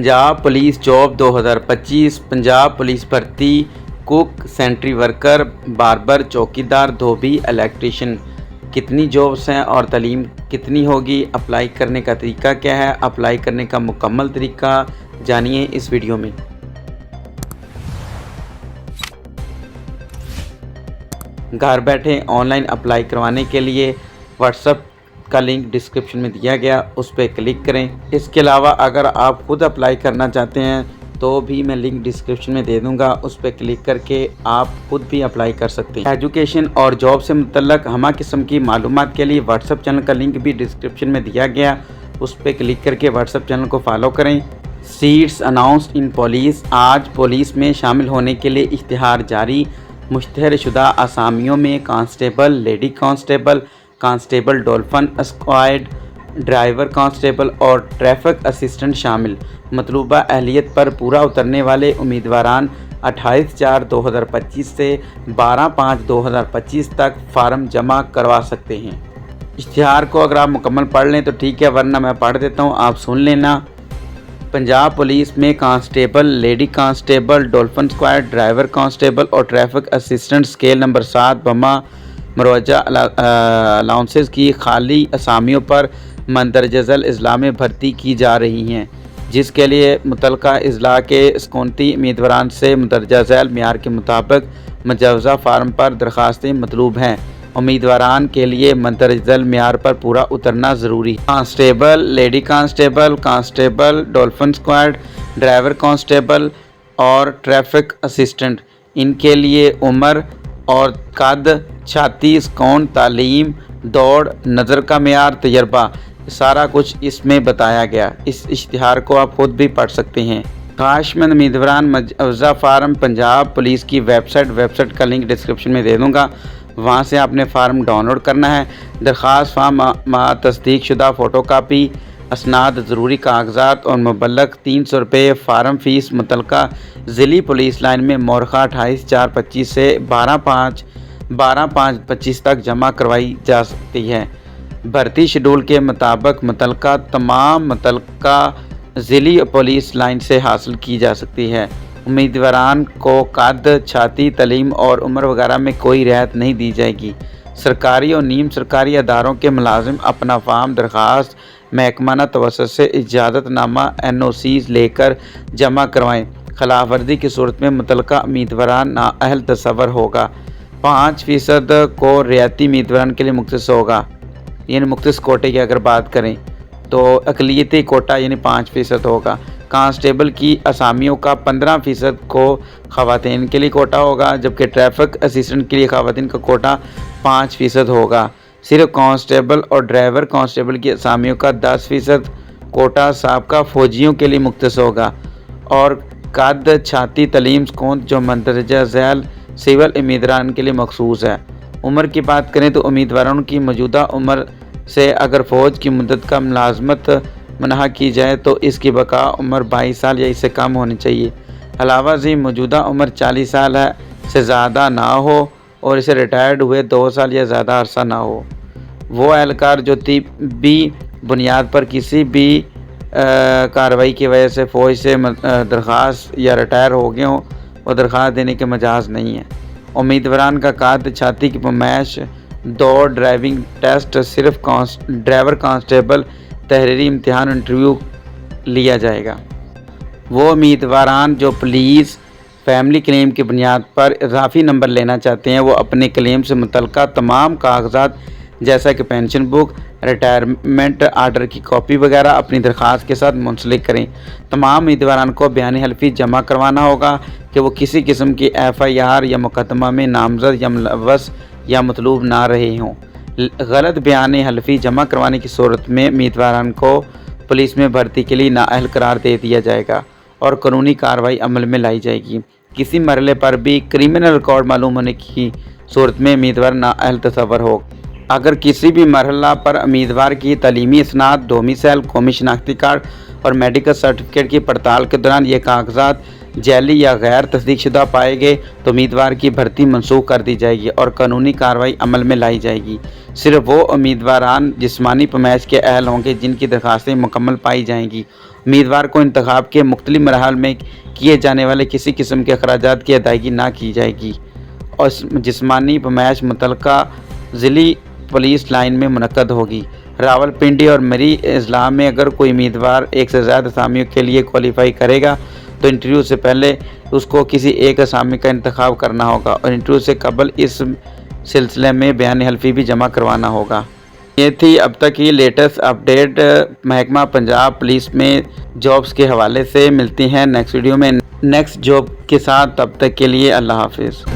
Punjab police job 2025। Punjab police भर्ती cook, Sentry worker, barber, चौकीदार, धोबी, electrician. कितनी जॉब्स हैं और तालीम कितनी होगी? अप्लाई करने का तरीका क्या है? अप्लाई करने का मुकम्मल तरीका जानिए इस वीडियो में। घर बैठे ऑनलाइन अप्लाई करवाने के लिए व्हाट्सएप का लिंक डिस्क्रिप्शन में दिया गया, उस पर क्लिक करें। इसके अलावा अगर आप खुद अप्लाई करना चाहते हैं तो भी मैं लिंक डिस्क्रिप्शन में दे दूंगा, उस पर क्लिक करके आप खुद भी अप्लाई कर सकते हैं। एजुकेशन और जॉब से मुतल्लक हमा किस्म की मालूमात के लिए व्हाट्सएप चैनल का लिंक भी डिस्क्रिप्शन में दिया गया, उस पर क्लिक करके व्हाट्सएप चैनल को फॉलो करें। Seats announced in police. आज पुलिस में शामिल होने के लिए इश्तिहार जारी। मुश्तहर शुदा असामियों में constable, lady constable, constable dolphin squad, driver constable और ट्रैफिक असिस्टेंट शामिल। मतलूबा अहलियत पर पूरा उतरने वाले उम्मीदवारान 28/4/2025 से 12/5/2025 तक फार्म जमा करवा सकते हैं। इश्तिहार को अगर आप मुकम्मल पढ़ लें तो ठीक है, वरना मैं पढ़ देता हूँ, आप सुन लेना। पंजाब पुलिस में constable, lady constable, dolphin squad, driver constable और ट्रैफिक असिस्टेंट स्केल नंबर 7 बमा मरवजा अलाउंसेस की खाली असामियों पर मंदरजा झैल अजला में भर्ती की जा रही हैं, जिसके लिए मुतलका अजला के सकौनती उम्मीदवारान से मंदरजा झैल मेयार के मुताबिक मुजवज़ा फार्म पर दरख्वास्तें मतलूब हैं। उम्मीदवारान के लिए मंदरजा झैल मेयार पर पूरा उतरना ज़रूरी है। Constable, lady constable, constable dolphin squad, driver constable और ट्रैफिक असिस्टेंट, इनके लिए उम्र और कद, छाती, कौन, तालीम, दौड़, नज़र का मेयार, तजर्बा, सारा कुछ इसमें बताया गया। इस इश्तिहार को आप खुद भी पढ़ सकते हैं। ख्वाहिशमंद उम्मीदवारान मुजवज़ा फार्म पंजाब पुलिस की वेबसाइट का लिंक डिस्क्रिप्शन में दे दूँगा, वहाँ से आपने फार्म डाउनलोड करना है। दरख्वास्त फार्म मा तस्दीक शुदा फ़ोटो कापी, असनाद, ज़रूरी कागजात और मुबल्लग 300 रुपये फार्म फ़ीस मुतलका ज़िली पुलिस लाइन में मोरखा 28/4/25 से 12/5/25 तक जमा करवाई जा सकती है। भर्ती शेड्यूल के मुताबिक मुतलका ज़िली पुलिस लाइन से हासिल की जा सकती है। उम्मीदवारान को कद, छाती, तालीम और उम्र वगैरह में कोई रियायत नहीं दी जाएगी। सरकारी और नीम सरकारी अदारों के मुलाजिम अपना फार्म दरख्वास्त महकमाना तवस्सुत से इजाज़तनामा NOCs लेकर जमा करवाएँ। खिलाफ वर्जी की सूरत में मुतलका उम्मीदवारान नाअहल तस्वर होगा। 5% को रियाती उम्मीदवारान के लिए मुख्तस होगा, यानी मुख्तस कोटे की अगर बात करें तो अक़लियती कोटा यानी 5% होगा। कांस्टेबल की असामियों का 15% को ख़वातीन के लिए कोटा होगा, जबकि ट्रैफिक असिस्टेंट के लिए ख़वातीन का कोटा 5% होगा। सिर्फ कांस्टेबल और ड्राइवर कांस्टेबल की असामियों का 10% कोटा साबका फ़ौजियों के लिए मुख्तस होगा। और कद, छाती, तालीम, कौन जो मंदरजा झैल सिविल उम्मीदवारान के लिए मखसूस है। उम्र की बात करें तो उम्मीदवारों की मौजूदा उम्र से अगर फ़ौज की मुद्दत का मुलाजमत मना की जाए तो इसकी बका उम्र 22 साल या इससे कम होनी चाहिए। अलावा से मौजूदा उम्र 40 साल है से ज़्यादा ना हो और इसे रिटायर्ड हुए 2 साल या ज़्यादा अरसा ना हो। वो एहलकार जो तिब्बी बुनियाद पर किसी भी कार्रवाई की वजह से फ़ौज से दरख्वास्त या रिटायर हो गए हों, वो दरख्वास्त देने के मजाज नहीं है। उम्मीदवारान का कद, छाती की पैमाइश, दौड़, ड्राइविंग टेस्ट सिर्फ ड्राइवर कांस्टेबल तहरीरी इम्तिहान इंटरव्यू लिया जाएगा। वो उम्मीदवारान जो पुलिस फैमिली क्लेम की बुनियाद पर इजाफी नंबर लेना चाहते हैं, वो अपने क्लेम से मुतल्लिक़ तमाम कागजात जैसा कि पेंशन बुक, रिटायरमेंट आर्डर की कॉपी वगैरह अपनी दरख्वास्त के साथ मुंसलिक करें। तमाम उम्मीदवारान को बयान हल्फी जमा करवाना होगा कि वो किसी किस्म की FIR या मुकदमा में नामजद या मुलव्वस या मतलूब ना रहे हों। गलत बयान हल्फी जमा करवाने की सूरत में उम्मीदवारान को पुलिस में भर्ती के लिए नाअहल करार दे दिया जाएगा और कानूनी कार्रवाई अमल में लाई जाएगी। किसी मरहले पर भी क्रिमिनल रिकॉर्ड मालूम होने की सूरत में उम्मीदवार नाअहल तस्वर हो। अगर किसी भी मरहला पर उम्मीदवार की तलीमी इसनाद, डोमिसाइल, कौमी शनाख्ती कार्ड और मेडिकल सर्टिफिकेट की पड़ताल के दौरान ये कागजात جعلی یا غیر تصدیق شدہ پائے گئے تو امیدوار کی بھرتی منسوخ کر دی جائے گی اور قانونی کارروائی عمل میں لائی جائے گی۔ صرف وہ امیدواران جسمانی پیمائش کے اہل ہوں گے جن کی درخواستیں مکمل پائی جائیں گی۔ امیدوار کو انتخاب کے مختلف مراحل میں کیے جانے والے کسی قسم کے اخراجات کی ادائیگی نہ کی جائے گی اور جسمانی پیمائش متعلقہ ضلعی پولیس لائن میں منعقد ہوگی۔ راولپنڈی اور مری اضلاع میں اگر کوئی امیدوار ایک سے زیادہ اسامیوں کے لیے کوالیفائی کرے گا تو انٹرویو سے پہلے اس کو کسی ایک اسامی کا انتخاب کرنا ہوگا اور انٹرویو سے قبل اس سلسلے میں بیان حلفی بھی جمع کروانا ہوگا۔ یہ تھی اب تک کی لیٹسٹ اپڈیٹ محکمہ پنجاب پولیس میں جابس کے حوالے سے۔ ملتی ہیں نیکسٹ ویڈیو میں نیکسٹ جاب کے ساتھ، تب تک کے لیے اللہ حافظ۔